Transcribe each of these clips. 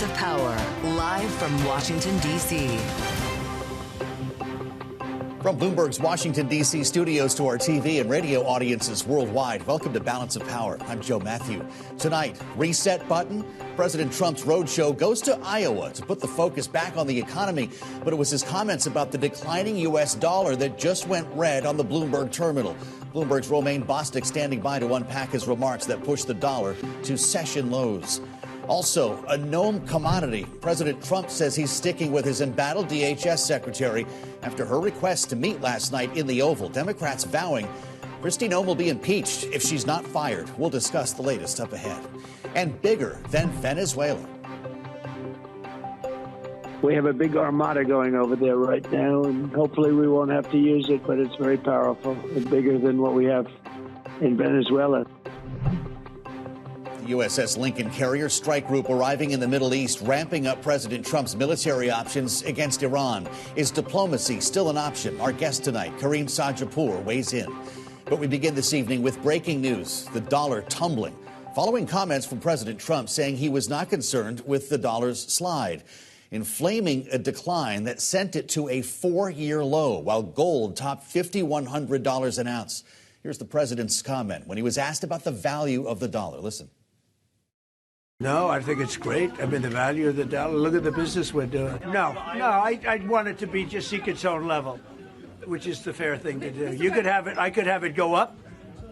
of Power, live from Washington, D.C. From Bloomberg's Washington, D.C. studios to our TV and radio audiences worldwide, welcome to Balance of Power. I'm Joe Matthew. Tonight, reset button. President Trump's roadshow goes to Iowa to put the focus back on the economy, but it was his comments about the declining U.S. dollar that just went red on the Bloomberg terminal. Bloomberg's Romaine Bostick standing by to unpack his remarks that pushed the dollar to session lows. Also, a Noem commodity. President Trump says he's sticking with his embattled DHS Secretary after her request to meet last night in the Oval. Democrats vowing Kristi Noem will be impeached if she's not fired. We'll discuss the latest up ahead. And bigger than Venezuela. We have a big armada going over there right now, and hopefully we won't have to use it, but it's very powerful and bigger than what we have in Venezuela. USS Lincoln carrier strike group arriving in the Middle East, ramping up President Trump's military options against Iran. Is diplomacy still an option? Our guest tonight, Karim Sadjadpour, weighs in. But we begin this evening with breaking news, the dollar tumbling, following comments from President Trump saying he was not concerned with the dollar's slide, inflaming a decline that sent it to a 4-year low, while gold topped $5,100 an ounce. Here's the president's comment when he was asked about the value of the dollar. Listen. No, I think it's great. I mean, the value of the dollar, look at the business we're doing. No, I'd want it to be just seek its own level, which is the fair thing to do. You could have it, I could have it go up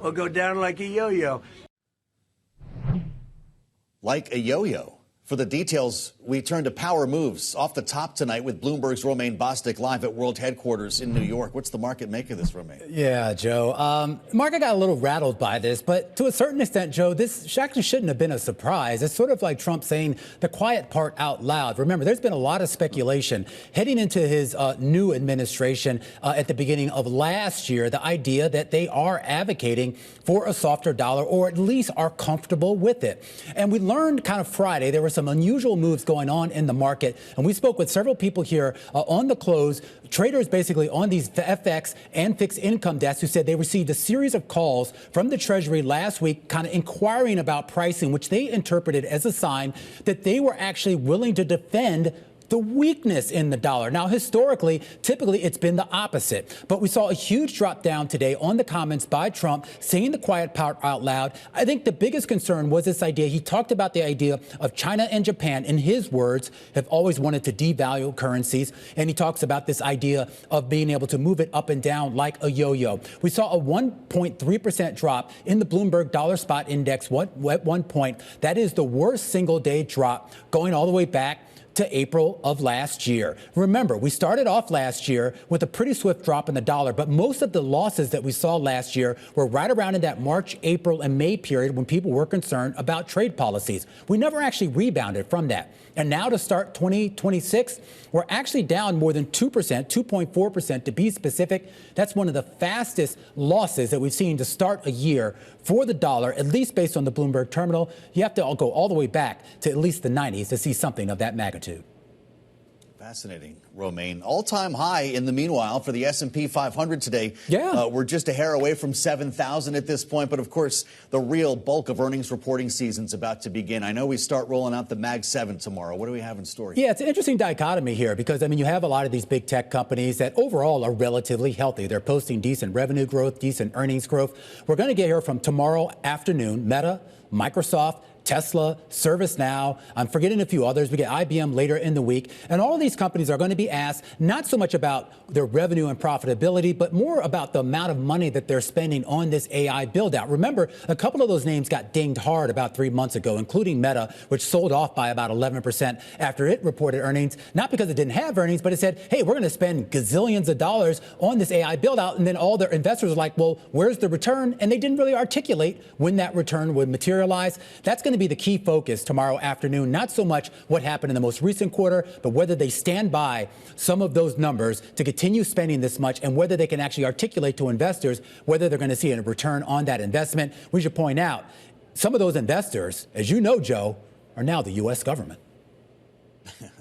or go down like a yo-yo. Like a yo-yo. For the details, we turn to power moves off the top tonight with Bloomberg's Romaine Bostick live at World Headquarters in New York. What's the market make of this, Romaine? Yeah, Joe. Market got a little rattled by this, but to a certain extent, Joe, this actually shouldn't have been a surprise. It's sort of like Trump saying the quiet part out loud. Remember, there's been a lot of speculation heading into his new administration at the beginning of last year, the idea that they are advocating for a softer dollar, or at least are comfortable with it. And we learned kind of Friday there were some unusual moves going on in the market. And we spoke with several people here on the close, traders basically on these FX and fixed income desks, who said they received a series of calls from the Treasury last week kind of inquiring about pricing, which they interpreted as a sign that they were actually willing to defend the weakness in the dollar. Now, historically, typically it's been the opposite. But we saw a huge drop down today on the comments by Trump saying the quiet part out loud. I think the biggest concern was this idea. He talked about the idea of China and Japan, in his words, have always wanted to devalue currencies. And he talks about this idea of being able to move it up and down like a yo-yo. We saw a 1.3% drop in the Bloomberg Dollar Spot Index at one point. That is the worst single day drop going all the way back to April of last year. Remember, we started off last year with a pretty swift drop in the dollar, but most of the losses that we saw last year were right around in that March, April, and May period when people were concerned about trade policies. We never actually rebounded from that. And now to start 2026, we're actually down more than 2%, 2.4% to be specific. That's one of the fastest losses that we've seen to start a year for the dollar, at least based on the Bloomberg terminal. You have to go all the way back to at least the 90s to see something of that magnitude. Fascinating, Romaine. All-time high in the meanwhile for the S&P 500 today. Yeah. We're just a hair away from 7,000 at this point. But, of course, the real bulk of earnings reporting season's about to begin. I know we start rolling out the Mag 7 tomorrow. What do we have in store here? Yeah, it's an interesting dichotomy here because, I mean, you have a lot of these big tech companies that overall are relatively healthy. They're posting decent revenue growth, decent earnings growth. We're going to get here from tomorrow afternoon. Meta, Microsoft, Tesla, ServiceNow, I'm forgetting a few others. We get IBM later in the week. And all of these companies are going to be asked not so much about their revenue and profitability, but more about the amount of money that they're spending on this AI build out. Remember, a couple of those names got dinged hard about 3 months ago, including Meta, which sold off by about 11% after it reported earnings, not because it didn't have earnings, but it said, hey, we're going to spend gazillions of dollars on this AI build out. And then all their investors are like, well, where's the return? And they didn't really articulate when that return would materialize. That's going to be the key focus tomorrow afternoon, not so much what happened in the most recent quarter, but whether they stand by some of those numbers to continue spending this much and whether they can actually articulate to investors whether they're going to see a return on that investment. We should point out some of those investors, as you know, Joe, are now the U.S. government.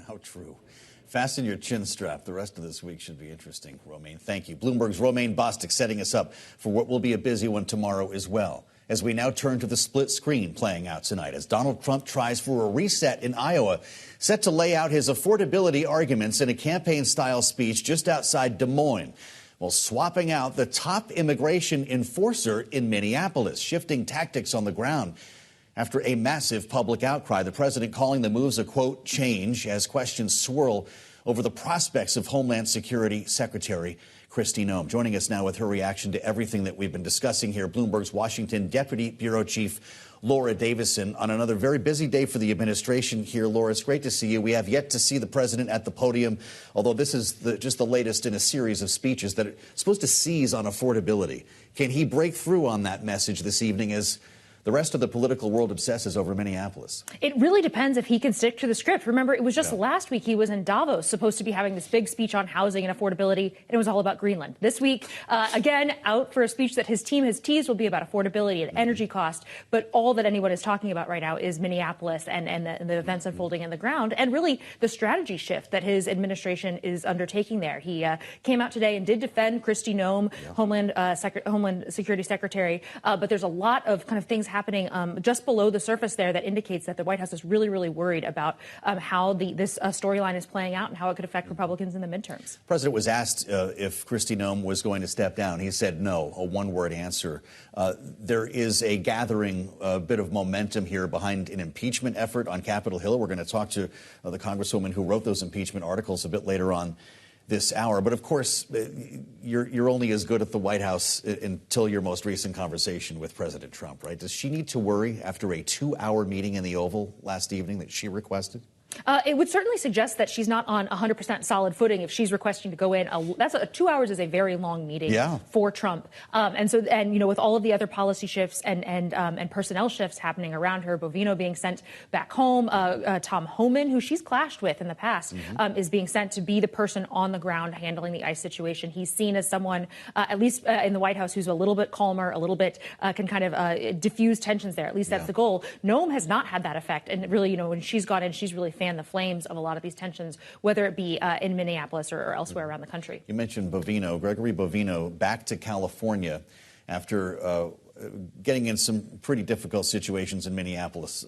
How true. Fasten your chin strap. The rest of this week should be interesting, Romaine. Thank you. Bloomberg's Romaine Bostick setting us up for what will be a busy one tomorrow as well. As we now turn to the split screen playing out tonight as Donald Trump tries for a reset in Iowa, set to lay out his affordability arguments in a campaign-style speech just outside Des Moines, while swapping out the top immigration enforcer in Minneapolis, shifting tactics on the ground. After a massive public outcry, the president calling the moves a, quote, change as questions swirl over the prospects of Homeland Security Secretary Kristi Noem. Joining us now with her reaction to everything that we've been discussing here, Bloomberg's Washington Deputy Bureau Chief Laura Davison, on another very busy day for the administration here. Laura, it's great to see you. We have yet to see the president at the podium, although this is just the latest in a series of speeches that are supposed to seize on affordability. Can he break through on that message this evening as the rest of the political world obsesses over Minneapolis? It really depends if he can stick to the script. Remember, it was just last week he was in Davos, supposed to be having this big speech on housing and affordability, and it was all about Greenland. This week, again, out for a speech that his team has teased will be about affordability and energy cost, but all that anyone is talking about right now is Minneapolis and the events unfolding on the ground, and really the strategy shift that his administration is undertaking there. He came out today and did defend Kristi Noem, Homeland Security Secretary, but there's a lot of kind of things happening just below the surface there that indicates that the White House is really, really worried about how this storyline is playing out and how it could affect Republicans in the midterms. The president was asked if Kristi Noem was going to step down. He said no, a one-word answer. There is a gathering bit of momentum here behind an impeachment effort on Capitol Hill. We're going to talk to the congresswoman who wrote those impeachment articles a bit later on this hour. But of course, you're only as good at the White House until your most recent conversation with President Trump, right? Does she need to worry after a 2-hour meeting in the Oval last evening that she requested? It would certainly suggest that she's not on 100% solid footing if she's requesting to go in. 2 hours is a very long meeting for Trump. And with all of the other policy shifts and personnel shifts happening around her, Bovino being sent back home, Tom Homan, who she's clashed with in the past, is being sent to be the person on the ground handling the ICE situation. He's seen as someone, at least in the White House, who's a little bit calmer, a little bit can kind of diffuse tensions there. At least that's the goal. Noem has not had that effect. And really, when she's gone in, she's really fanned the flames of a lot of these tensions, whether it be in Minneapolis or elsewhere around the country. You mentioned Bovino, Gregory Bovino, back to California after getting in some pretty difficult situations in Minneapolis.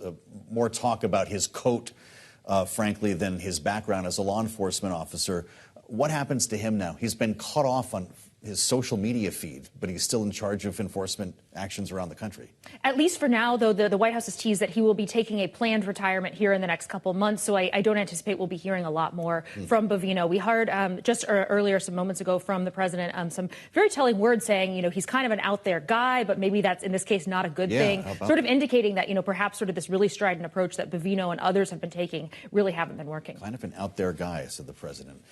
More talk about his coat, frankly, than his background as a law enforcement officer. What happens to him now? He's been cut off on his social media feed, but he's still in charge of enforcement actions around the country. At least for now, though, the White House has teased that he will be taking a planned retirement here in the next couple of months. So I don't anticipate we'll be hearing a lot more from Bovino. We heard just earlier, some moments ago, from the president, some very telling words saying, he's kind of an out there guy, but maybe that's in this case not a good thing. Sort of indicating that, perhaps sort of this really strident approach that Bovino and others have been taking really haven't been working. Kind of an out there guy, said the president.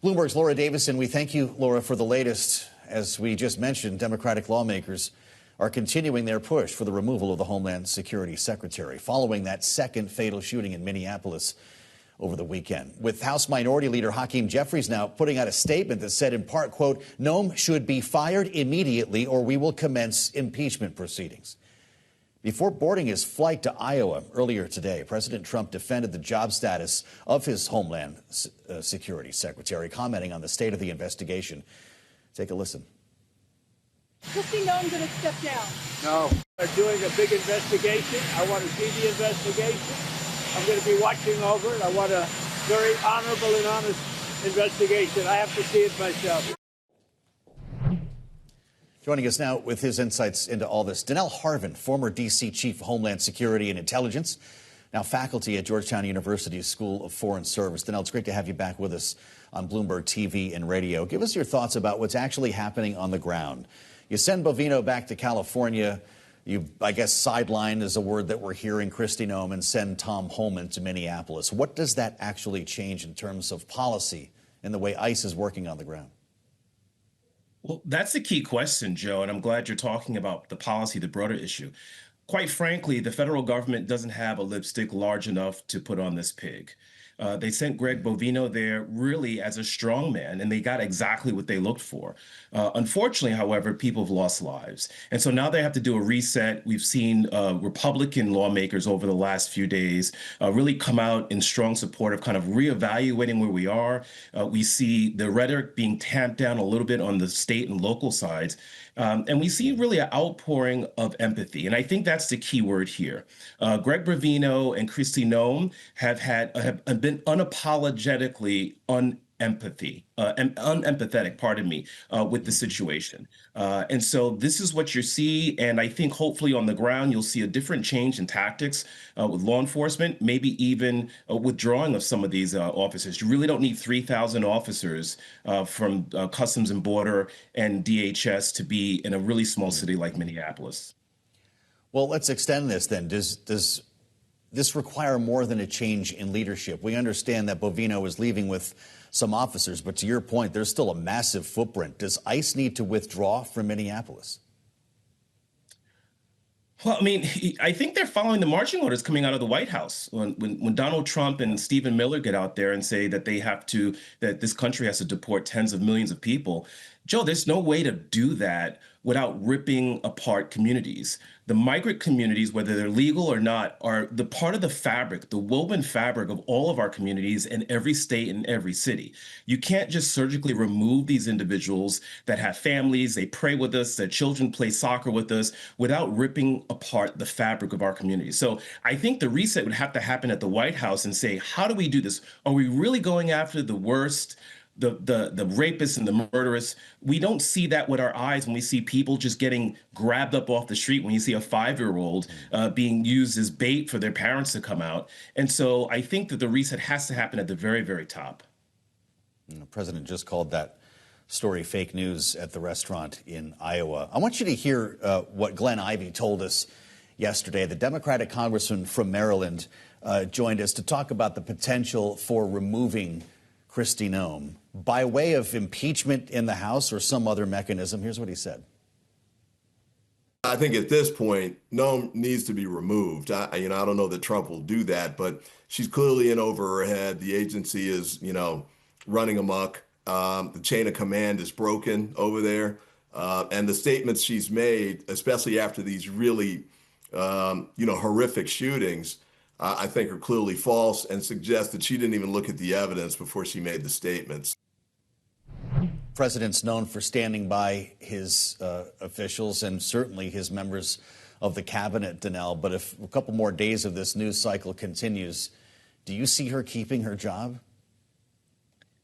Bloomberg's Laura Davison. We thank you, Laura, for the latest. As we just mentioned, Democratic lawmakers are continuing their push for the removal of the Homeland Security Secretary following that second fatal shooting in Minneapolis over the weekend. With House Minority Leader Hakeem Jeffries now putting out a statement that said in part, quote, Noem should be fired immediately or we will commence impeachment proceedings. Before boarding his flight to Iowa earlier today, President Trump defended the job status of his Homeland Security Secretary, commenting on the state of the investigation. Take a listen. Kristi Noem going to step down? No. They're doing a big investigation. I want to see the investigation. I'm going to be watching over it. I want a very honorable and honest investigation. I have to see it myself. Joining us now with his insights into all this, Donell Harvin, former D.C. Chief of Homeland Security and Intelligence, now faculty at Georgetown University's School of Foreign Service. Donell, it's great to have you back with us on Bloomberg TV and radio. Give us your thoughts about what's actually happening on the ground. You send Bovino back to California. You, I guess, sideline is a word that we're hearing, Kristi Noem, and send Tom Homan to Minneapolis. What does that actually change in terms of policy and the way ICE is working on the ground? Well, that's the key question, Joe, and I'm glad you're talking about the policy, the broader issue. Quite frankly, the federal government doesn't have a lipstick large enough to put on this pig. They sent Greg Bovino there really as a strongman, and they got exactly what they looked for. Unfortunately, however, people have lost lives. And so now they have to do a reset. We've seen Republican lawmakers over the last few days really come out in strong support of kind of reevaluating where we are. We see the rhetoric being tamped down a little bit on the state and local sides. And we see really an outpouring of empathy. And I think that's the key word here. Greg Bovino and Kristi Noem have been unapologetically unempathetic, pardon me, with the situation. And so this is what you see. And I think hopefully on the ground, you'll see a different change in tactics with law enforcement, maybe even a withdrawing of some of these officers. You really don't need 3,000 officers from Customs and Border and DHS to be in a really small city like Minneapolis. Well, let's extend this then. Does this require more than a change in leadership? We understand that Bovino is leaving with some officers, but to your point, there's still a massive footprint. Does ICE need to withdraw from Minneapolis? Well, I mean, I think they're following the marching orders coming out of the White House. When Donald Trump and Stephen Miller get out there and say that that this country has to deport tens of millions of people, Joe, there's no way to do that without ripping apart communities. The migrant communities, whether they're legal or not, are the part of the fabric, the woven fabric of all of our communities in every state and every city. You can't just surgically remove these individuals that have families, they pray with us, their children play soccer with us, without ripping apart the fabric of our community. So I think the reset would have to happen at the White House and say, how do we do this? Are we really going after the worst? The rapists and the murderers? We don't see that with our eyes when we see people just getting grabbed up off the street, when you see a 5-year-old being used as bait for their parents to come out. And so I think that the reset has to happen at the very, very top. The president just called that story fake news at the restaurant in Iowa. I want you to hear what Glenn Ivey told us yesterday. The Democratic congressman from Maryland joined us to talk about the potential for removing Kristi Noem by way of impeachment in the House or some other mechanism. Here's what he said. I think at this point, Noem needs to be removed. I don't know that Trump will do that, but she's clearly in over her head. The agency is, running amok. The chain of command is broken over there. And the statements she's made, especially after these really, horrific shootings, I think are clearly false and suggest that she didn't even look at the evidence before she made the statements. President's known for standing by his officials and certainly his members of the cabinet, Donell. But if a couple more days of this news cycle continues, do you see her keeping her job?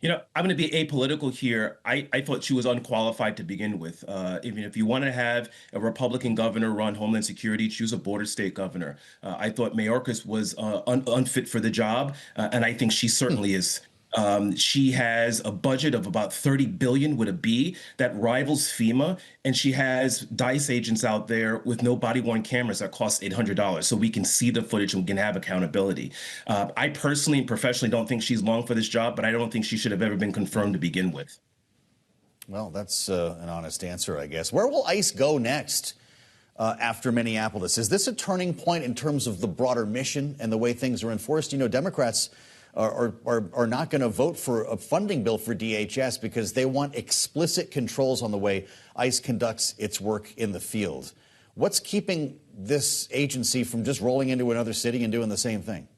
I'm going to be apolitical here. I thought she was unqualified to begin with. Even if you want to have a Republican governor run Homeland Security, choose a border state governor. I thought Mayorkas was unfit for the job, and I think she certainly is. She has a budget of about $30 billion with a B that rivals FEMA, and she has DICE agents out there with no body-worn cameras that cost $800, so we can see the footage and we can have accountability. I personally and professionally don't think she's long for this job, but I don't think she should have ever been confirmed to begin with. Well, that's an honest answer, I guess. Where will ICE go next after Minneapolis? Is this a turning point in terms of the broader mission and the way things are enforced? Democrats are not going to vote for a funding bill for DHS because they want explicit controls on the way ICE conducts its work in the field. What's keeping this agency from just rolling into another city and doing the same thing?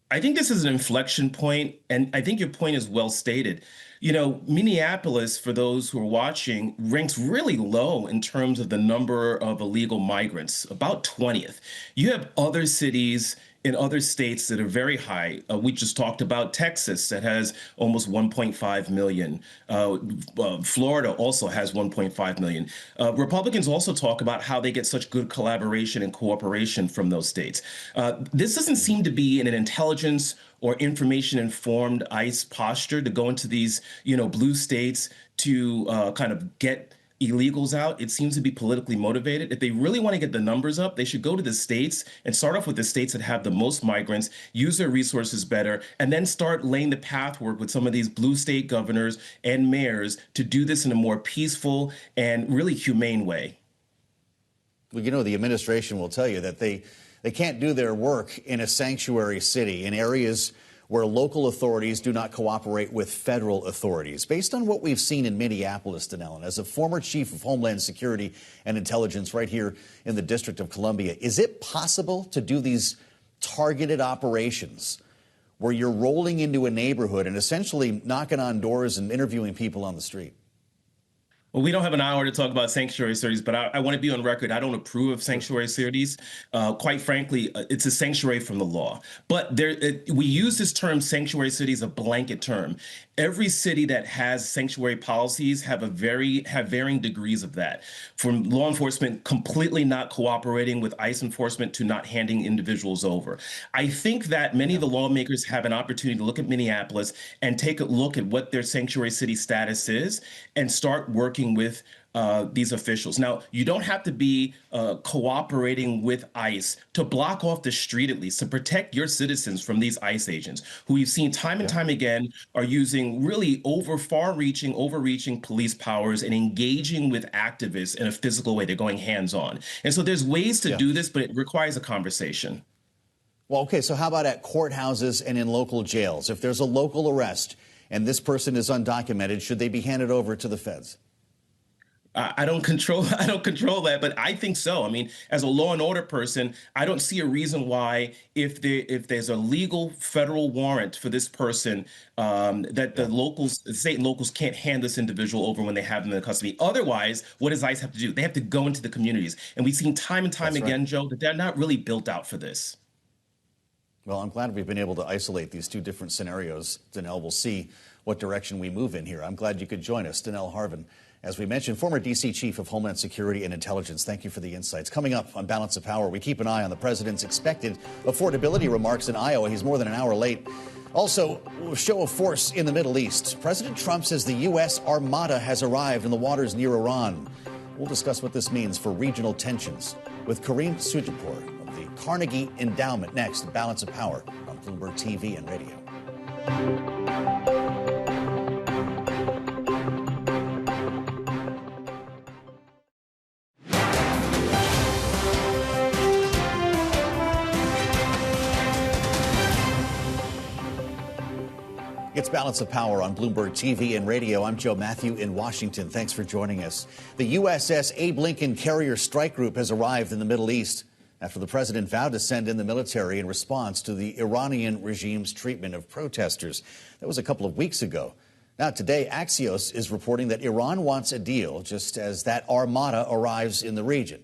I think this is an inflection point, and I think your point is well stated. Minneapolis, for those who are watching, ranks really low in terms of the number of illegal migrants, about 20th. You have other cities in other states that are very high. We just talked about Texas that has almost 1.5 million. Florida also has 1.5 million. Republicans also talk about how they get such good collaboration and cooperation from those states. This doesn't seem to be in an intelligence or information-informed ICE posture to go into these, blue states to kind of get illegals out. It seems to be politically motivated. If they really want to get the numbers up, they should go to the states and start off with the states that have the most migrants, use their resources better, and then start laying the pathwork with some of these blue state governors and mayors to do this in a more peaceful and really humane way. Well, the administration will tell you that They can't do their work in a sanctuary city, in areas where local authorities do not cooperate with federal authorities. Based on what we've seen in Minneapolis, Donell, and as a former chief of Homeland Security and Intelligence right here in the District of Columbia, is it possible to do these targeted operations where you're rolling into a neighborhood and essentially knocking on doors and interviewing people on the street? Well, we don't have an hour to talk about sanctuary cities, but I want to be on record. I don't approve of sanctuary cities. Quite frankly, it's a sanctuary from the law. But we use this term sanctuary city as a blanket term. Every city that has sanctuary policies have varying degrees of that, from law enforcement completely not cooperating with ICE enforcement to not handing individuals over. I think that many of the lawmakers have an opportunity to look at Minneapolis and take a look at what their sanctuary city status is and start working with these officials. Now, you don't have to be cooperating with ICE to block off the street, at least, to protect your citizens from these ICE agents, who we've seen time and time again are using really overreaching police powers and engaging with activists in a physical way. They're going hands-on. And so there's ways to do this, but it requires a conversation. Well, okay, so how about at courthouses and in local jails? If there's a local arrest and this person is undocumented, should they be handed over to the feds? I don't control that, but I think so. I mean, as a law and order person, I don't see a reason why, if there's a legal federal warrant for this person, that the state and locals can't hand this individual over when they have them in custody. Otherwise, what does ICE have to do? They have to go into the communities. And we've seen time and time again, Joe, that they're not really built out for this. Well, I'm glad we've been able to isolate these two different scenarios. Donell, we'll see what direction we move in here. I'm glad you could join us. Donell Harvin, as we mentioned, former D.C. Chief of Homeland Security and Intelligence. Thank you for the insights. Coming up on Balance of Power, we keep an eye on the president's expected affordability remarks in Iowa. He's more than an hour late. Also, show of force in the Middle East. President Trump says the U.S. Armada has arrived in the waters near Iran. We'll discuss what this means for regional tensions with Karim Sadjadpour of the Carnegie Endowment next. Balance of Power on Bloomberg TV and radio. It's Balance of Power on Bloomberg TV and radio. I'm Joe Matthew in Washington. Thanks for joining us. The USS Abe Lincoln Carrier Strike Group has arrived in the Middle East after the president vowed to send in the military in response to the Iranian regime's treatment of protesters. That was a couple of weeks ago. Now, today, Axios is reporting that Iran wants a deal just as that armada arrives in the region.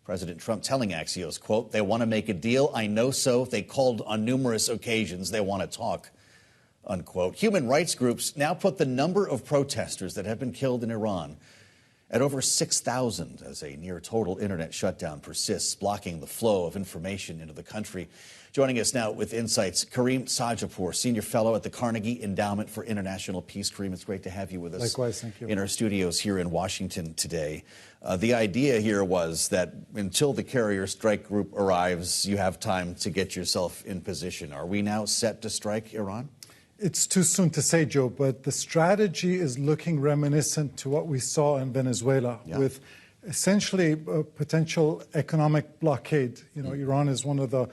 President Trump telling Axios, quote, "They want to make a deal. I know so. They called on numerous occasions. They want to talk." Unquote. Human rights groups now put the number of protesters that have been killed in Iran at over 6,000 as a near total internet shutdown persists, blocking the flow of information into the country. Joining us now with insights, Karim Sadjadpour, senior fellow at the Carnegie Endowment for International Peace. Karim, it's great to have you with us. Likewise, thank you. In our studios here in Washington today. The idea here was that until the carrier strike group arrives, you have time to get yourself in position. Are we now set to strike Iran? It's too soon to say, Joe, but the strategy is looking reminiscent to what we saw in Venezuela, with essentially a potential economic blockade. You know, Iran is one of the,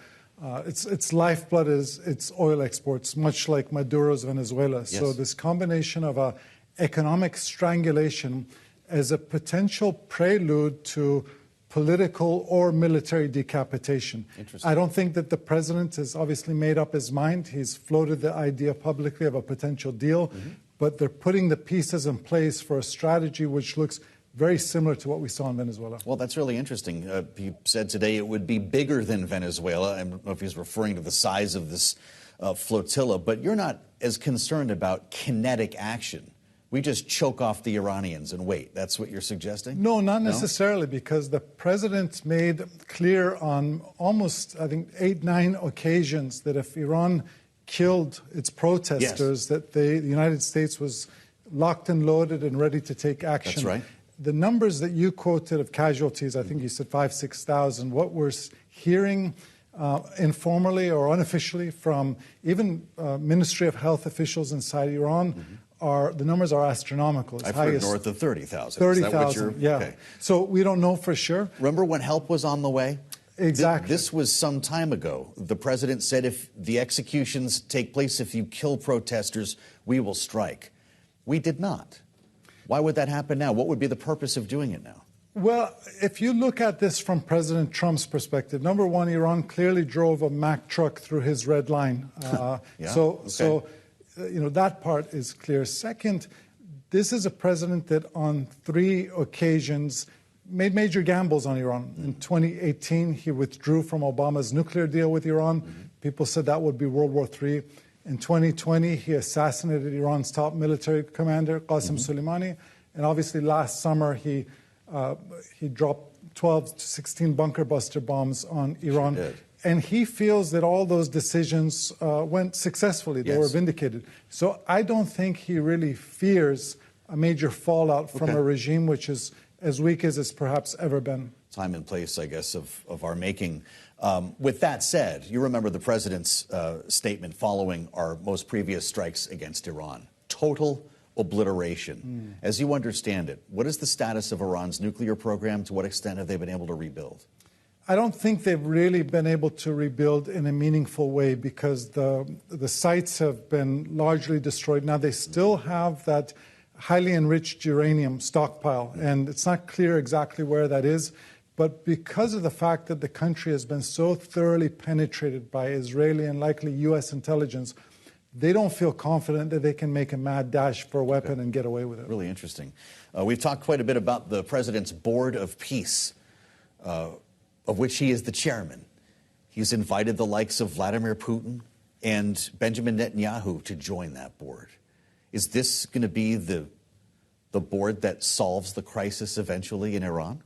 its lifeblood is its oil exports, much like Maduro's Venezuela. Yes. So this combination of economic strangulation as a potential prelude to political or military decapitation. I don't think that the president has obviously made up his mind. He's floated the idea publicly of a potential deal, but they're putting the pieces in place for a strategy which looks very similar to what we saw in Venezuela. Well, that's really interesting. He said today it would be bigger than Venezuela. I don't know if he's referring to the size of this flotilla, but you're not as concerned about kinetic action. We just choke off the Iranians and wait. That's what you're suggesting? No, not necessarily, because the president made clear on almost, I think, 8-9 occasions that if Iran killed its protesters, that the United States was locked and loaded and ready to take action. That's right. The numbers that you quoted of casualties, I think you said 5,000-6,000, what we're hearing informally or unofficially from even Ministry of Health officials inside Iran, the numbers are astronomical. I've heard north of 30,000. 30,000, yeah. Okay. So we don't know for sure. Remember when help was on the way? Exactly. This was some time ago. The president said if the executions take place, if you kill protesters, we will strike. We did not. Why would that happen now? What would be the purpose of doing it now? Well, if you look at this from President Trump's perspective, number one, Iran clearly drove a Mack truck through his red line. So that part is clear. Second, this is a president that on 3 occasions made major gambles on Iran. In 2018, he withdrew from Obama's nuclear deal with Iran. People said that would be World War III. In 2020, he assassinated Iran's top military commander, Qasem Soleimani. And obviously last summer, he dropped 12 to 16 bunker buster bombs on Iran. And he feels that all those decisions went successfully. They were vindicated. So I don't think he really fears a major fallout from a regime which is as weak as it's perhaps ever been. Time and place, I guess, of our making. With that said, you remember the president's statement following our most previous strikes against Iran. Total obliteration. As you understand it, what is the status of Iran's nuclear program? To what extent have they been able to rebuild? I don't think they've really been able to rebuild in a meaningful way because the sites have been largely destroyed. Now, they still have that highly enriched uranium stockpile, and it's not clear exactly where that is. But because of the fact that the country has been so thoroughly penetrated by Israeli and likely U.S. intelligence, they don't feel confident that they can make a mad dash for a weapon and get away with it. Really interesting. We've talked quite a bit about the president's Board of Peace, of which he is the chairman. He's invited the likes of Vladimir Putin and Benjamin Netanyahu to join that board. Is this going to be the board that solves the crisis eventually in Iran?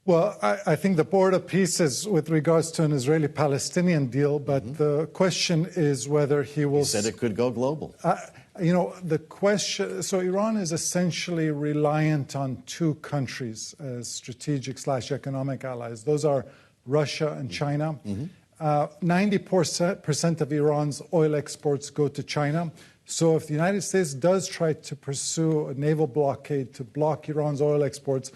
Well, I think the Board of Peace is with regards to an Israeli-Palestinian deal, but the question is whether he will... He said it could go global. The question... So Iran is essentially reliant on 2 countries as strategic/economic allies. Those are Russia and China. 90% of Iran's oil exports go to China. So if the United States does try to pursue a naval blockade to block Iran's oil exports,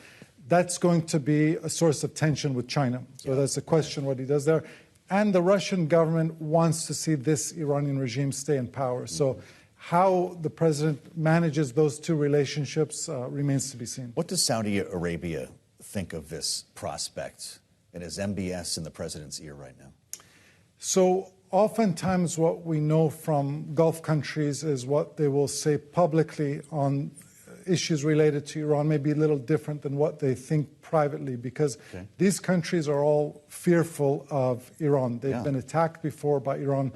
that's going to be a source of tension with China. So that's the question what he does there. And the Russian government wants to see this Iranian regime stay in power. So how the president manages those 2 relationships remains to be seen. What does Saudi Arabia think of this prospect? And is MBS in the president's ear right now? So oftentimes what we know from Gulf countries is what they will say publicly on issues related to Iran may be a little different than what they think privately because these countries are all fearful of Iran. They've been attacked before by Iran,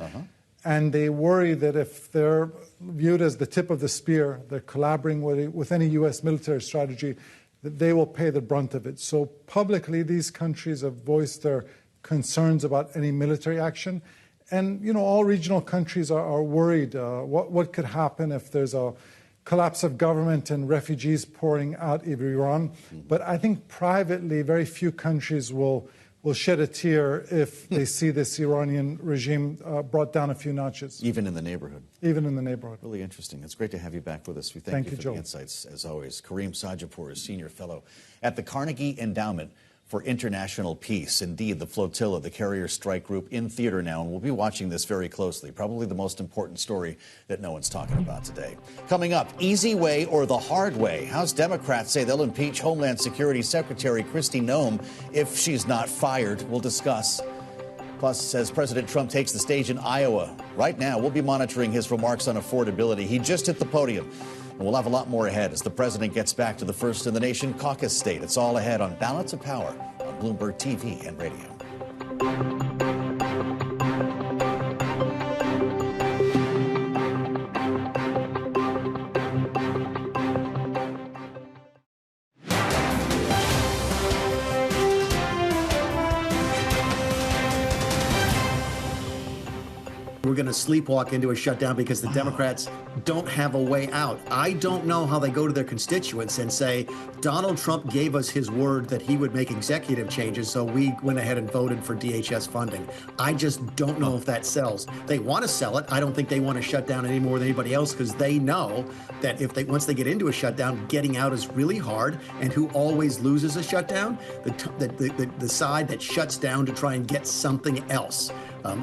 and they worry that if they're viewed as the tip of the spear, they're collaborating with any U.S. military strategy, that they will pay the brunt of it. So publicly, these countries have voiced their concerns about any military action. And, all regional countries are worried what could happen if there's a collapse of government and refugees pouring out of Iran. But I think privately, very few countries will shed a tear if they see this Iranian regime brought down a few notches. Even in the neighborhood? Even in the neighborhood. Really interesting. It's great to have you back with us. We thank you for Joe. the insights, as always. Karim Sadjadpour is Senior Fellow at the Carnegie Endowment for International Peace. Indeed, the flotilla, the carrier strike group, in theater now, and we'll be watching this very closely. Probably the most important story that no one's talking about today. Coming up, easy way or the hard way? House Democrats say they'll impeach Homeland Security Secretary Kristi Noem if she's not fired. We'll discuss. Plus, as President Trump takes the stage in Iowa, right now, we'll be monitoring his remarks on affordability. He just hit the podium. And we'll have a lot more ahead as the president gets back to the first in the nation caucus state. It's all ahead on Balance of Power on Bloomberg TV and radio. We're going to sleepwalk into a shutdown because the Democrats don't have a way out. I don't know how they go to their constituents and say, Donald Trump gave us his word that he would make executive changes, so we went ahead and voted for DHS funding. I just don't know if that sells. They want to sell it. I don't think they want to shut down any more than anybody else because they know that if they once they get into a shutdown, getting out is really hard. And who always loses a shutdown? The side that shuts down to try and get something else,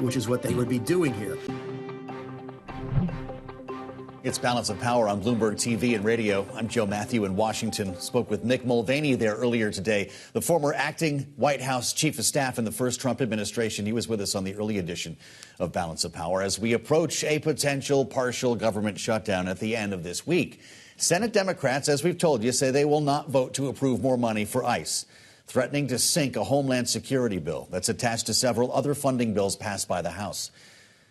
which is what they would be doing here. It's Balance of Power on Bloomberg TV and radio. I'm Joe Matthew in Washington. Spoke with Mick Mulvaney there earlier today, the former acting White House chief of staff in the first Trump administration. He was with us on the early edition of Balance of Power as we approach a potential partial government shutdown at the end of this week. Senate Democrats, as we've told you, say they will not vote to approve more money for ICE, threatening to sink a Homeland Security bill that's attached to several other funding bills passed by the House.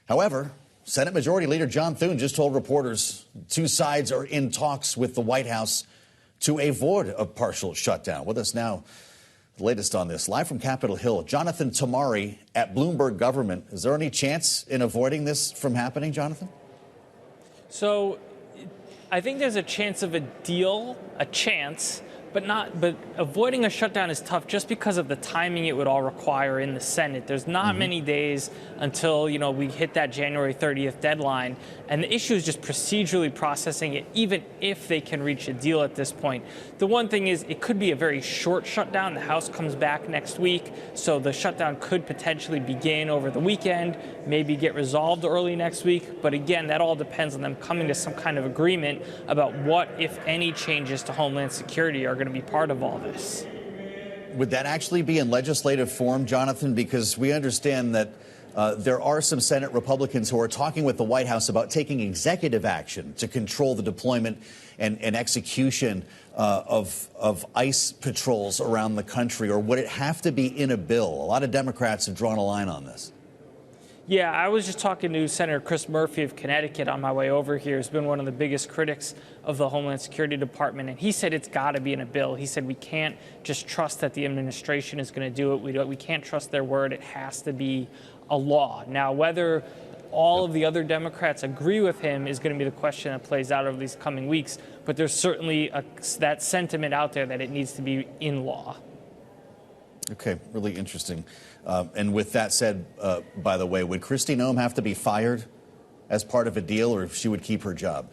However, Senate Majority Leader John Thune just told reporters two sides are in talks with the White House to avoid a partial shutdown. With us now, the latest on this, live from Capitol Hill, Jonathan Tamari at Bloomberg Government. Is there any chance in avoiding this from happening, Jonathan? So I think there's a chance of a deal, but avoiding a shutdown is tough just because of the timing it would all require in the Senate. There's not many days until, we hit that January 30th deadline. And the issue is just procedurally processing it, even if they can reach a deal at this point. The one thing is it could be a very short shutdown. The House comes back next week, so the shutdown could potentially begin over the weekend, maybe get resolved early next week. But again, that all depends on them coming to some kind of agreement about what, if any, changes to Homeland Security are going to be part of all this. Would that actually be in legislative form, Jonathan? Because we understand that there are some Senate Republicans who are talking with the White House about taking executive action to control the deployment and execution of ICE patrols around the country. Or would it have to be in a bill? A lot of Democrats have drawn a line on this. Yeah, I was just talking to Senator Chris Murphy of Connecticut on my way over here. He's been one of the biggest critics of the Homeland Security Department, and he said it's got to be in a bill. He said we can't just trust that the administration is going to do it. We can't trust their word. It has to be a law. Now, whether all of the other Democrats agree with him is going to be the question that plays out over these coming weeks, but there's certainly that sentiment out there that it needs to be in law. Okay, really interesting. And with that said, by the way, would Kristi Noem have to be fired as part of a deal, or if she would keep her job?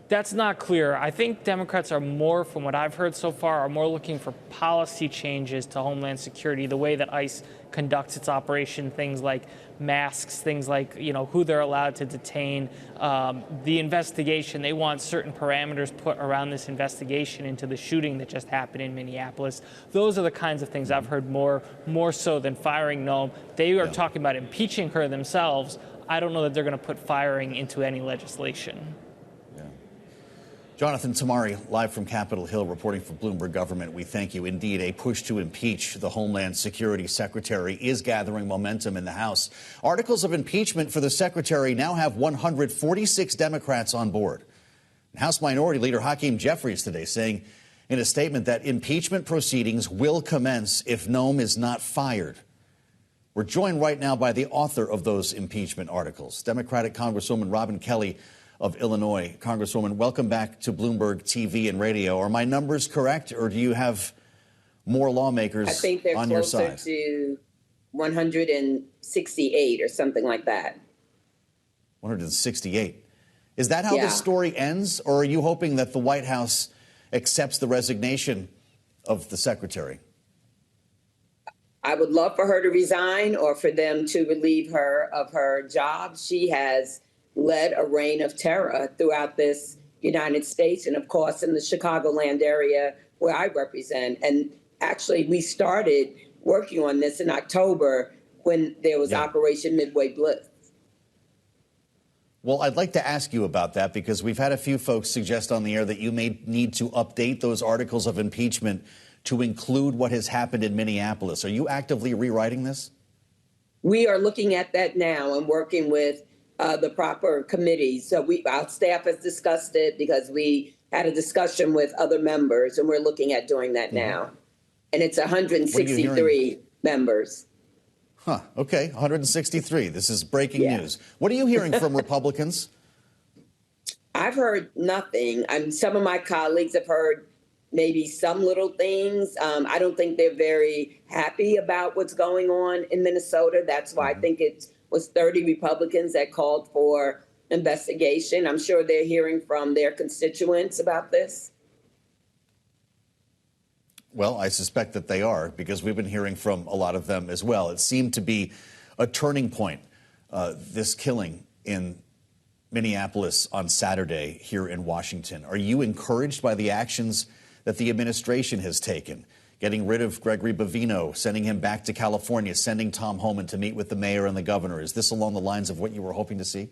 That's not clear. I think Democrats are more, from what I've heard so far, are more looking for policy changes to Homeland Security, the way that ICE conducts its operation, things like masks, things like, who they're allowed to detain, the investigation. They want certain parameters put around this investigation into the shooting that just happened in Minneapolis. Those are the kinds of things I've heard more so than firing Noem. They are talking about impeaching her themselves. I don't know that they're going to put firing into any legislation. Jonathan Tamari, live from Capitol Hill, reporting for Bloomberg Government. We thank you. Indeed, a push to impeach the Homeland Security Secretary is gathering momentum in the House. Articles of impeachment for the Secretary now have 146 Democrats on board. House Minority Leader Hakeem Jeffries today saying in a statement that impeachment proceedings will commence if Noem is not fired. We're joined right now by the author of those impeachment articles, Democratic Congresswoman Robin Kelly of Illinois. Congresswoman, welcome back to Bloomberg TV and radio. Are my numbers correct, or do you have more lawmakers on your side? I think they're closer to 168 or something like that. 168. Is that how this story ends, or are you hoping that the White House accepts the resignation of the secretary? I would love for her to resign or for them to relieve her of her job. She has led a reign of terror throughout this United States and, of course, in the Chicagoland area where I represent. And actually, we started working on this in October when there was Operation Midway Blitz. Well, I'd like to ask you about that because we've had a few folks suggest on the air that you may need to update those articles of impeachment to include what has happened in Minneapolis. Are you actively rewriting this? We are looking at that now and working with the proper committees. So our staff has discussed it because we had a discussion with other members, and we're looking at doing that now. And it's 163 members. Huh. Okay. 163. This is breaking news. What are you hearing from Republicans? I've heard nothing. Some of my colleagues have heard maybe some little things. I don't think they're very happy about what's going on in Minnesota. That's why I think it was 30 Republicans that called for investigation. I'm sure they're hearing from their constituents about this. Well, I suspect that they are, because we've been hearing from a lot of them as well. It seemed to be a turning point, this killing in Minneapolis on Saturday here in Washington. Are you encouraged by the actions that the administration has taken? Getting rid of Gregory Bovino, sending him back to California, sending Tom Homan to meet with the mayor and the governor. Is this along the lines of what you were hoping to see?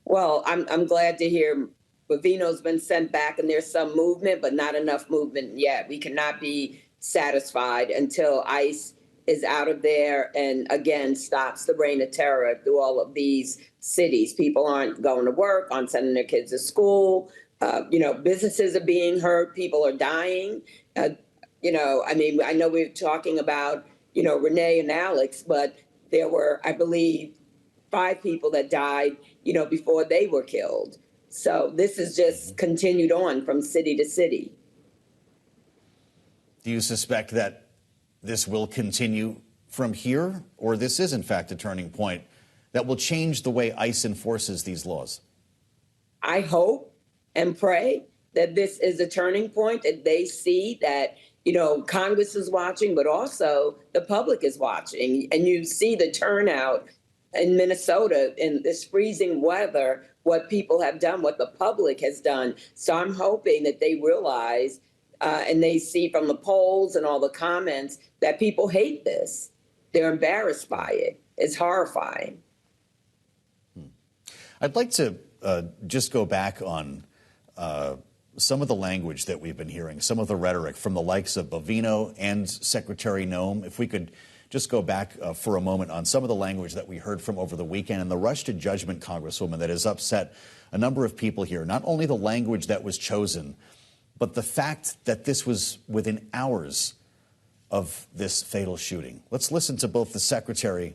Well, I'm glad to hear Bovino's been sent back and there's some movement, but not enough movement yet. We cannot be satisfied until ICE is out of there and, again, stops the reign of terror through all of these cities. People aren't going to work, aren't sending their kids to school. Businesses are being hurt. People are dying. I know we're talking about, Renee and Alex, but there were, I believe, 5 people that died, before they were killed. So this is just continued on from city to city. Do you suspect that this will continue from here, or this is, in fact, a turning point that will change the way ICE enforces these laws? I hope and pray that this is a turning point, that they see that, Congress is watching, but also the public is watching. And you see the turnout in Minnesota in this freezing weather, what people have done, what the public has done. So I'm hoping that they realize and they see from the polls and all the comments that people hate this. They're embarrassed by it. It's horrifying. I'd like to just go back on some of the language that we've been hearing, some of the rhetoric from the likes of Bovino and Secretary Noem. If we could just go back for a moment on some of the language that we heard from over the weekend and the rush to judgment, Congresswoman, that has upset a number of people here. Not only the language that was chosen, but the fact that this was within hours of this fatal shooting. Let's listen to both the Secretary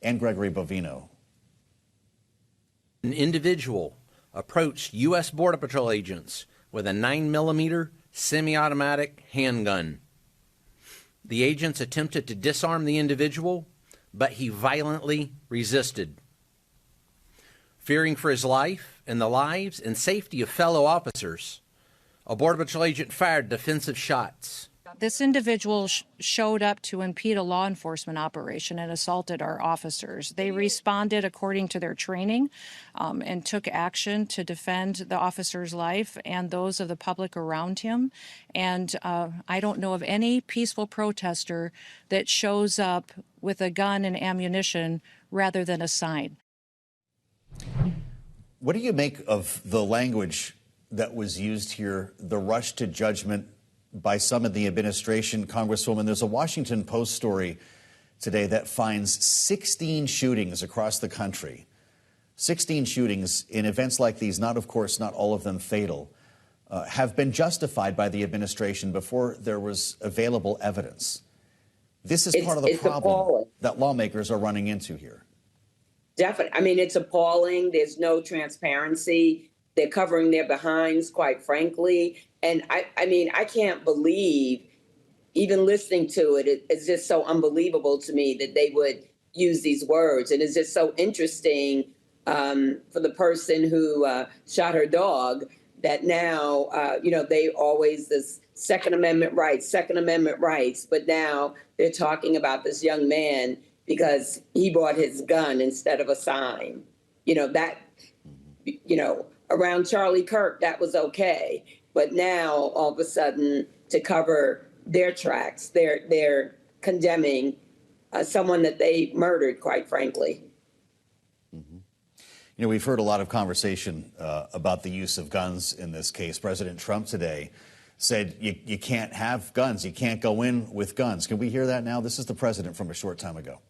and Gregory Bovino. An individual approached U.S. Border Patrol agents with a 9mm semi-automatic handgun. The agents attempted to disarm the individual, but he violently resisted. Fearing for his life and the lives and safety of fellow officers, a Border Patrol agent fired defensive shots. This individual showed up to impede a law enforcement operation and assaulted our officers. They responded according to their training and took action to defend the officer's life and those of the public around him. And I don't know of any peaceful protester that shows up with a gun and ammunition rather than a sign. What do you make of the language that was used here, the rush to judgment by some in the administration, Congresswoman? There's a Washington Post story today that finds 16 shootings across the country. 16 shootings in events like these, not all of them fatal, have been justified by the administration before there was available evidence. This is part of the problem appalling that lawmakers are running into here. Definitely. I mean, it's appalling. There's no transparency. They're covering their behinds, quite frankly. And I can't believe, even listening to it, it's just so unbelievable to me that they would use these words. And it's just so interesting for the person who shot her dog that now, they always this Second Amendment rights. But now they're talking about this young man because he brought his gun instead of a sign. Around Charlie Kirk, that was okay. But now, all of a sudden, to cover their tracks, they're condemning someone that they murdered, quite frankly. Mm-hmm. We've heard a lot of conversation about the use of guns in this case. President Trump today said you can't have guns. You can't go in with guns. Can we hear that now? This is the president from a short time ago.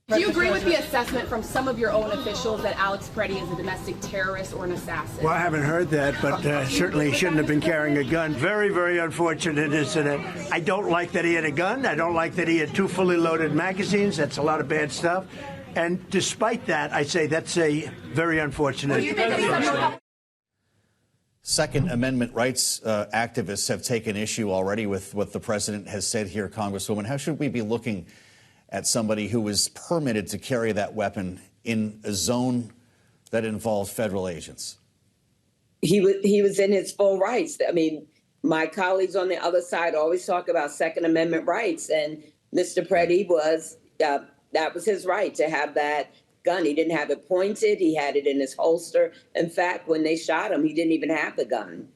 Do you agree with the assessment from some of your own officials that Alex Preddy is a domestic terrorist or an assassin? Well, I haven't heard that, but certainly he shouldn't have been carrying a gun. Very, very unfortunate incident. I don't like that he had a gun. I don't like that he had 2 fully loaded magazines. That's a lot of bad stuff. And despite that, I say that's a very unfortunate incident. Second Amendment rights activists have taken issue already with what the president has said here, Congresswoman. How should we be looking at somebody who was permitted to carry that weapon in a zone that involved federal agents? He was in his full rights. I mean, my colleagues on the other side always talk about Second Amendment rights, and Mr. Preddy was that was his right to have that gun. He didn't have it pointed. He had it in his holster. In fact, when they shot him, he didn't even have the gun.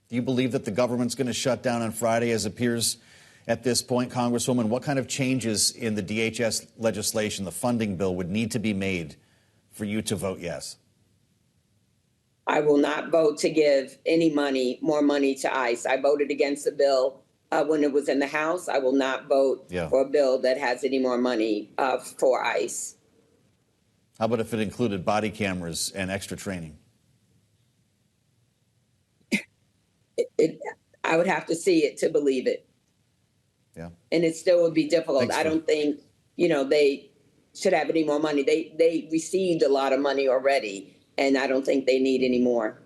Do you believe that the government's going to shut down on Friday, as appears at this point, Congresswoman? What kind of changes in the DHS legislation, the funding bill, would need to be made for you to vote yes? I will not vote to give any more money to ICE. I voted against the bill when it was in the House. I will not vote for a bill that has any more money for ICE. How about if it included body cameras and extra training? I would have to see it to believe it. Yeah. And it still would be difficult. I don't think, they should have any more money. They received a lot of money already, and I don't think they need any more.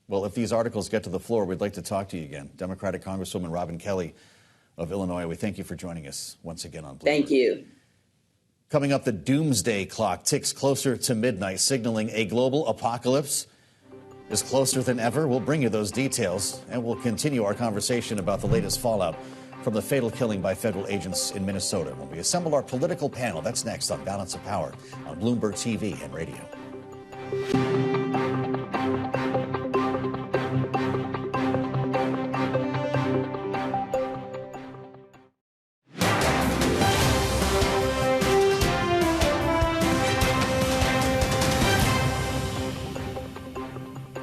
Well, if these articles get to the floor, we'd like to talk to you again. Democratic Congresswoman Robin Kelly of Illinois, we thank you for joining us once again on Bloomberg. Thank you. Coming up, the doomsday clock ticks closer to midnight, signaling a global apocalypse is closer than ever. We'll bring you those details, and we'll continue our conversation about the latest fallout from the fatal killing by federal agents in Minnesota when we assemble our political panel. That's next on Balance of Power on Bloomberg TV and radio.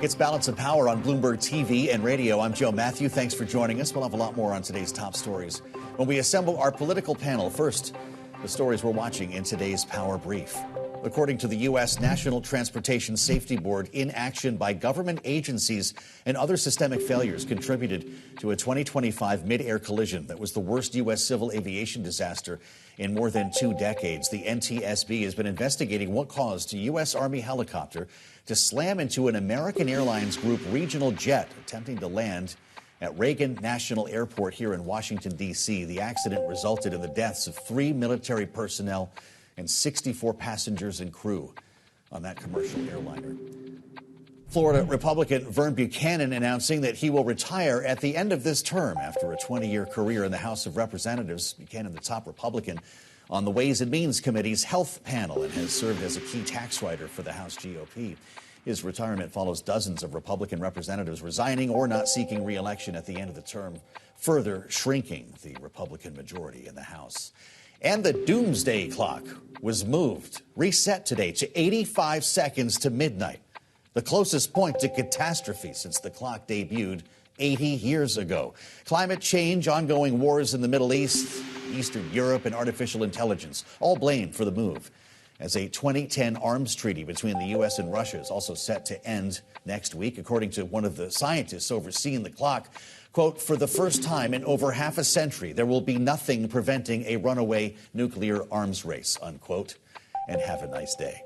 It's Balance of Power on Bloomberg TV and radio. I'm Joe Matthew. Thanks for joining us. We'll have a lot more on today's top stories when we assemble our political panel. First, the stories we're watching in today's Power Brief. According to the U.S. National Transportation Safety Board, inaction by government agencies and other systemic failures contributed to a 2025 mid-air collision that was the worst U.S. civil aviation disaster in more than 2 decades. The NTSB has been investigating what caused a U.S. Army helicopter to slam into an American Airlines Group regional jet attempting to land at Reagan National Airport here in Washington, D.C. The accident resulted in the deaths of 3 military personnel and 64 passengers and crew on that commercial airliner. Florida Republican Vern Buchanan announcing that he will retire at the end of this term after a 20-year career in the House of Representatives. Buchanan, the top Republican on the Ways and Means Committee's health panel, and has served as a key tax writer for the House GOP. His retirement follows dozens of Republican representatives resigning or not seeking re-election at the end of the term, further shrinking the Republican majority in the House. And the doomsday clock was reset today to 85 seconds to midnight, the closest point to catastrophe since the clock debuted 80 years ago. Climate change, ongoing wars in the Middle East, Eastern Europe, and artificial intelligence, all blamed for the move, as a 2010 arms treaty between the U.S. and Russia is also set to end next week. According to one of the scientists overseeing the clock, quote, for the first time in over half a century, there will be nothing preventing a runaway nuclear arms race, unquote. And have a nice day.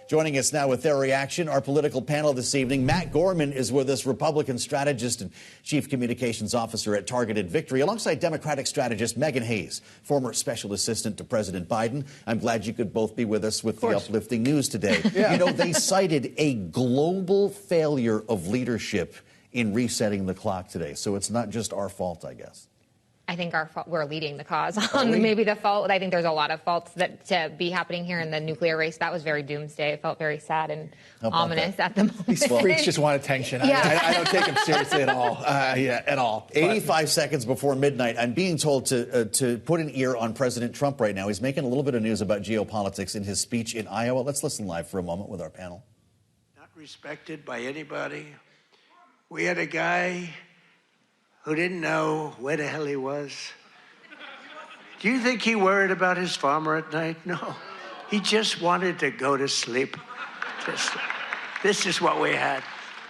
Joining us now with their reaction, our political panel this evening. Matt Gorman is with us, Republican strategist and chief communications officer at Targeted Victory, alongside Democratic strategist Megan Hayes, former special assistant to President Biden. I'm glad you could both be with us with the uplifting news today. Yeah. You know, they cited a global failure of leadership in resetting the clock today. So it's not just our fault, I guess. I think we're leading the cause on maybe the fault. I think there's a lot of faults that to be happening here in the nuclear race. That was very doomsday. It felt very sad and ominous at the moment. These freaks just want attention. Yeah. I don't take them seriously at all. At all. 85 seconds before midnight. I'm being told to put an ear on President Trump right now. He's making a little bit of news about geopolitics in his speech in Iowa. Let's listen live for a moment with our panel. Not respected by anybody. We had a guy who didn't know where the hell he was. Do you think he worried about his farmer at night? No. He just wanted to go to sleep. This is what we had.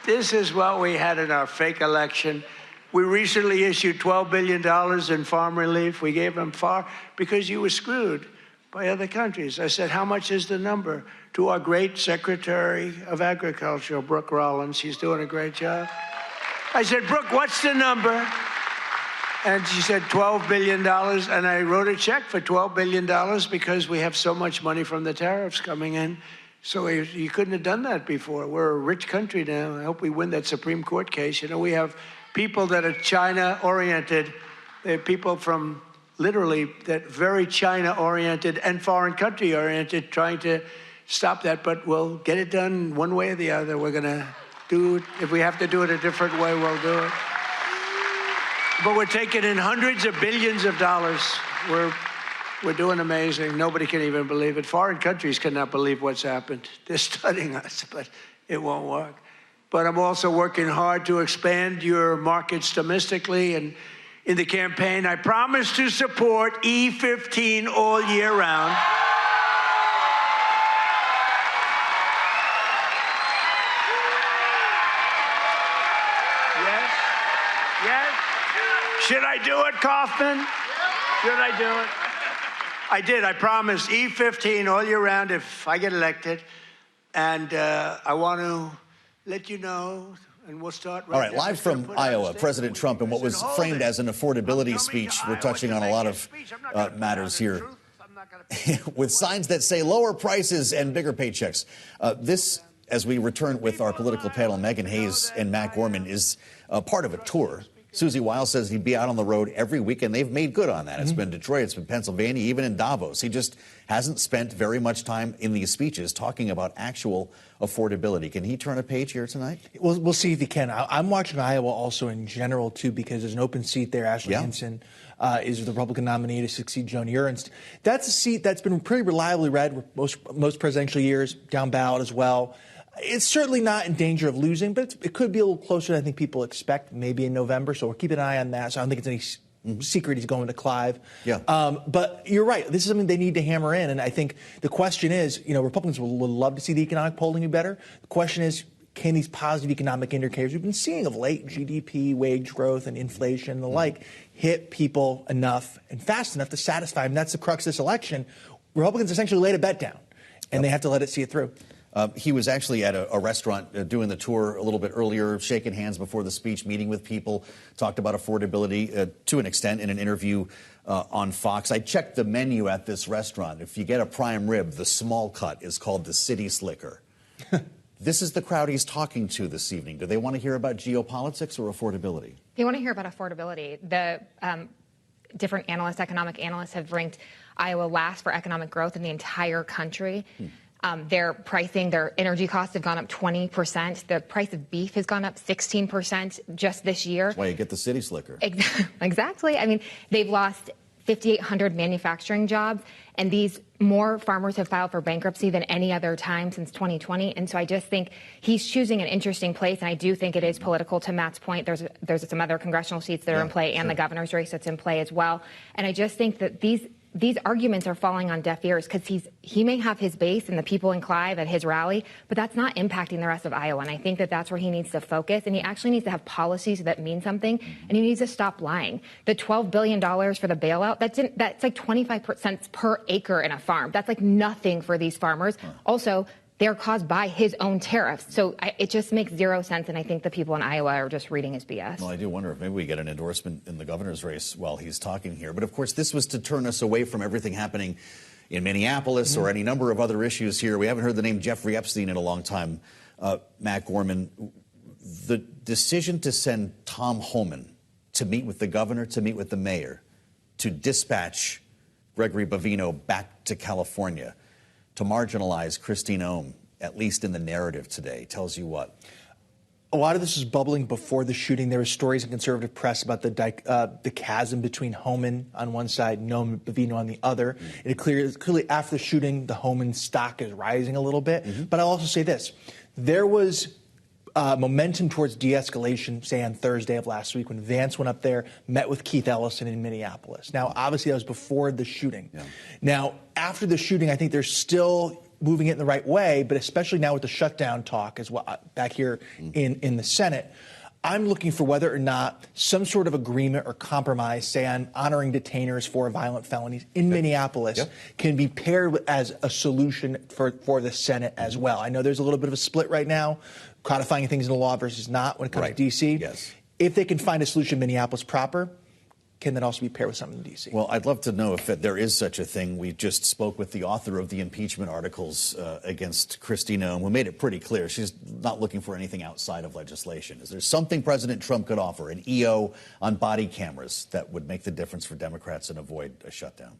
This is what we had in our fake election. We recently issued $12 billion in farm relief. We gave them because you were screwed by other countries. I said, how much is the number? To our great Secretary of Agriculture, Brooke Rollins. She's doing a great job. I said, Brooke, what's the number? And she said $12 billion. And I wrote a check for $12 billion because we have so much money from the tariffs coming in. So you couldn't have done that before. We're a rich country now. I hope we win that Supreme Court case. You know, we have people that are China-oriented. They're people from literally that very China-oriented and foreign country-oriented trying to stop that. But we'll get it done one way or the other. We're going to do it. If we have to do it a different way, we'll do it. But we're taking in hundreds of billions of dollars. We're doing amazing. Nobody can even believe it. Foreign countries cannot believe what's happened. They're studying us, but it won't work. But I'm also working hard to expand your markets domestically. And in the campaign, I promise to support E15 all year round. Yes? Yes? Should I do it, Kaufman? Should I do it? I did. I promised E15 all year round if I get elected. And I want to let you know, and we'll start right All right, now. live from Iowa, President Trump, in what was framed as an affordability speech. We're touching on a lot of matters here. With signs that say lower prices and bigger paychecks. This, as we return with our political panel, Megan Hayes and Matt Gorman, is part of a tour. Susie Wiles says he'd be out on the road every week, and they've made good on that. It's been Detroit, it's been Pennsylvania, even in Davos. He just hasn't spent very much time in these speeches talking about actual affordability. Can he turn a page here tonight? We'll see if he can. I'm watching Iowa also in general, too, because there's an open seat there. Ashley Hinson is the Republican nominee to succeed Joni Ernst. That's a seat that's been pretty reliably read most presidential years, down ballot as well. It's certainly not in danger of losing, but it could be a little closer than I think people expect, maybe in November. So we're keeping an eye on that. So I don't think it's any secret he's going to Clive. Yeah. But you're right. This is something they need to hammer in. And I think the question is, Republicans would love to see the economic polling do better. The question is, can these positive economic indicators we've been seeing of late, GDP, wage growth, and inflation and the like, hit people enough and fast enough to satisfy them? That's the crux of this election. Republicans essentially laid a bet down, and they have to let it see it through. He was actually at a restaurant doing the tour a little bit earlier, shaking hands before the speech, meeting with people, talked about affordability to an extent in an interview on Fox. I checked the menu at this restaurant. If you get a prime rib, the small cut is called the City Slicker. This is the crowd he's talking to this evening. Do they want to hear about geopolitics or affordability? They want to hear about affordability. The different analysts, economic analysts, have ranked Iowa last for economic growth in the entire country. Their pricing, their energy costs have gone up 20%. The price of beef has gone up 16% just this year. That's why you get the City Slicker. Exactly. I mean, they've lost 5,800 manufacturing jobs, and more farmers have filed for bankruptcy than any other time since 2020. And so I just think he's choosing an interesting place, and I do think it is political. To Matt's point, there's some other congressional seats that are in play, and the governor's race that's in play as well. And I just think that these arguments are falling on deaf ears because he may have his base and the people in Clive at his rally, but that's not impacting the rest of Iowa. And I think that that's where he needs to focus, and he actually needs to have policies that mean something, and he needs to stop lying. The $12 billion for the bailout, that's like 25 cents per acre in a farm. That's like nothing for these farmers. Also, they're caused by his own tariffs. So it just makes zero sense, and I think the people in Iowa are just reading his BS. Well, I do wonder if maybe we get an endorsement in the governor's race while he's talking here. But, of course, this was to turn us away from everything happening in Minneapolis or any number of other issues here. We haven't heard the name Jeffrey Epstein in a long time. Matt Gorman, the decision to send Tom Homan to meet with the governor, to meet with the mayor, to dispatch Gregory Bavino back to California, to marginalize Kristi Noem, at least in the narrative today, tells you what? A lot of this was bubbling before the shooting. There were stories in conservative press about the chasm between Homan on one side, Noem and Bavino on the other. And clearly after the shooting, the Homan stock is rising a little bit. But I'll also say this. There was momentum towards de-escalation, say on Thursday of last week when Vance went up there, met with Keith Ellison in Minneapolis. Now, obviously, that was before the shooting. Yeah. Now, after the shooting, I think they're still moving it in the right way, but especially now with the shutdown talk as well back here in the Senate, I'm looking for whether or not some sort of agreement or compromise, say on honoring detainers for violent felonies in Minneapolis, can be paired with, as a solution for the Senate as well. I know there's a little bit of a split right now, codifying things in the law versus not when it comes to D.C. Yes. If they can find a solution in Minneapolis proper, can that also be paired with something in D.C.? Well, I'd love to know if there is such a thing. We just spoke with the author of the impeachment articles against Kristi Noem, who made it pretty clear she's not looking for anything outside of legislation. Is there something President Trump could offer, an EO on body cameras, that would make the difference for Democrats and avoid a shutdown?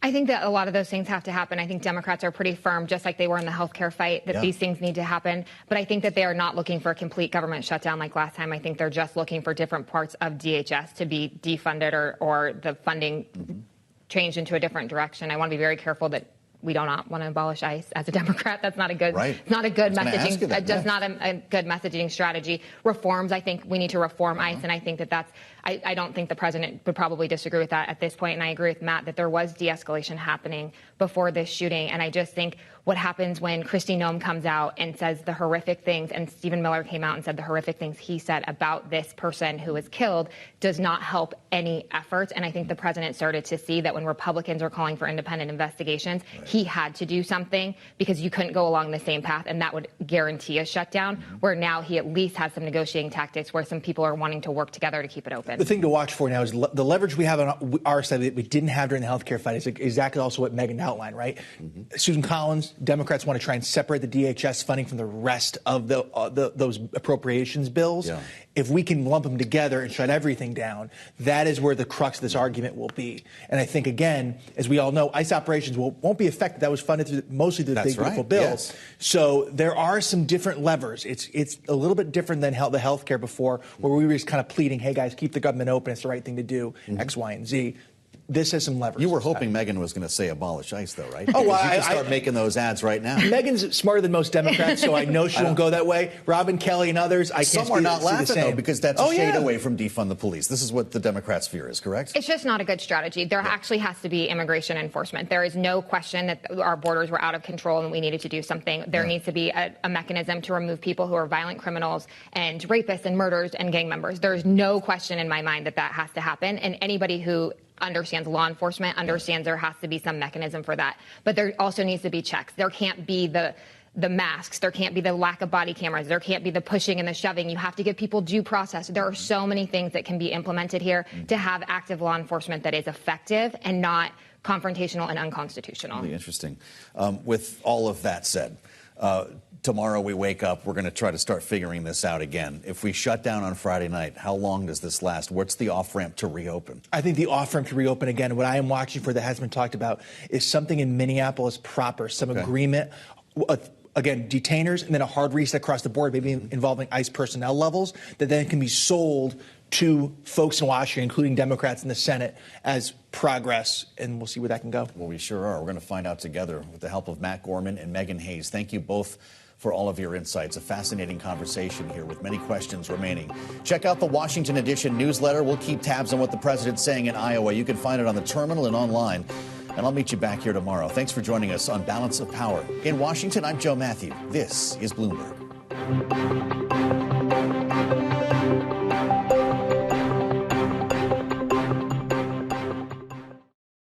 I think that a lot of those things have to happen. I think Democrats are pretty firm, just like they were in the healthcare fight, that these things need to happen. But I think that they are not looking for a complete government shutdown like last time. I think they're just looking for different parts of DHS to be defunded or the funding changed into a different direction. I want to be very careful that we do not want to abolish ICE as a Democrat. That's not a good, not a good messaging, just not a good messaging strategy. Reforms, I think we need to reform ICE, and I think that I don't think the president would probably disagree with that at this point. And I agree with Matt that there was de-escalation happening before this shooting. And I just think what happens when Kristi Noem comes out and says the horrific things, and Stephen Miller came out and said the horrific things he said about this person who was killed, does not help any efforts. And I think the president started to see that when Republicans were calling for independent investigations, he had to do something because you couldn't go along the same path, and that would guarantee a shutdown, where now he at least has some negotiating tactics where some people are wanting to work together to keep it open. The thing to watch for now is the leverage we have on our side that we didn't have during the healthcare fight is exactly also what Megan outlined, right? Susan Collins, Democrats want to try and separate the DHS funding from the rest of those appropriations bills. Yeah. If we can lump them together and shut everything down, that is where the crux of this argument will be. And I think, again, as we all know, ICE operations won't be affected. That was funded mostly through the big, beautiful bill. Yes. So there are some different levers. It's a little bit different than the healthcare before, where we were just kind of pleading, hey, guys, keep the government open. It's the right thing to do, X, Y, and Z. This has some leverage. You were hoping Megan was going to say abolish ICE, though, right? Oh, well, you can start making those ads right now. Megan's smarter than most Democrats, so I know she won't go that way. Robin Kelly and others, I can't Some are not laughing, though, because that's a shade away from defund the police. This is what the Democrats' fear is, correct? It's just not a good strategy. There actually has to be immigration enforcement. There is no question that our borders were out of control and we needed to do something. There needs to be a mechanism to remove people who are violent criminals and rapists and murderers and gang members. There's no question in my mind that has to happen. And anybody who understands law enforcement understands there has to be some mechanism for that. But there also needs to be checks. There can't be the masks. There can't be the lack of body cameras. There can't be the pushing and the shoving. You have to give people due process. There are so many things that can be implemented here to have active law enforcement that is effective and not confrontational and unconstitutional. Really interesting. With all of that said, tomorrow we wake up, we're going to try to start figuring this out again. If we shut down on Friday night, how long does this last? What's the off-ramp to reopen? I think the off-ramp to reopen, again, what I am watching for that has been talked about is something in Minneapolis proper, some agreement. Again, detainers, and then a hard reset across the board, maybe involving ICE personnel levels, that then can be sold to folks in Washington, including Democrats in the Senate, as progress, and we'll see where that can go. Well, we sure are. We're going to find out together with the help of Matt Gorman and Megan Hayes. Thank you both for all of your insights. A fascinating conversation here with many questions remaining. Check out the Washington Edition newsletter. We'll keep tabs on what the president's saying in Iowa. You can find it on the terminal and online. And I'll meet you back here tomorrow. Thanks for joining us on Balance of Power. In Washington, I'm Joe Matthew. This is Bloomberg.